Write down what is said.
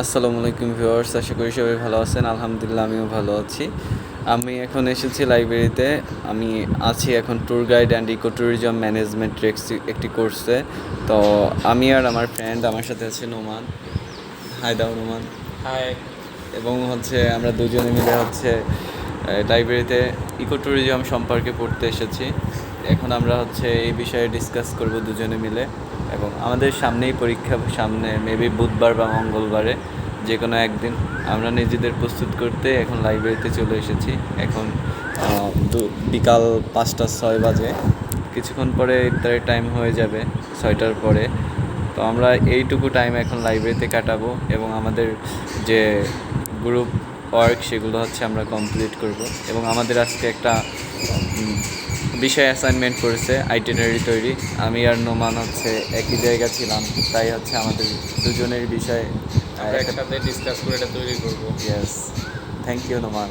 আসসালামু আলাইকুম ভিউয়ার্স, আশা করি সবাই ভালো আছেন। আলহামদুলিল্লাহ আমিও ভালো আছি। আমি এখন এসেছি লাইব্রেরিতে। আমি আছি এখন tour guide and eco tourism management একটি কোর্সে। তো আমি আর আমার ফ্রেন্ড, আমার সাথে আছে নোমান। হাই দাও নোমান। হাই। এবং আমরা দুজনে মিলে লাইব্রেরিতে ইকো ট্যুরিজম সম্পর্কে পড়তে এসেছি। এখন আমরা এই বিষয়ে ডিসকাস করব দুজনে মিলে। এবং আমাদের সামনেই পরীক্ষা, সামনে মেবি বুধবার বা মঙ্গলবারে যে কোনো একদিন। আমরা নিজেদের প্রস্তুত করতে এখন লাইব্রেরিতে চলে এসেছি। এখন বিকাল 5টা 6 বাজে। কিছুক্ষণ পরে ইফতারের টাইম হয়ে যাবে 6টার পরে। তো আমরা এইটুকু টাইম এখন লাইব্রেরিতে কাটাবো এবং আমাদের যে গ্রুপ ওয়ার্ক সেগুলো আমরা কমপ্লিট করব। এবং আমাদের আজকে একটা বিষয় অ্যাসাইনমেন্ট করেছে, আইটিনারি তৈরি। আমি আর নোমান একই জায়গা ছিলাম, তাই আমাদের দুজনের বিষয় একসাথে ডিসকাস করে এটা তৈরি করব। Yes, thank you Noman.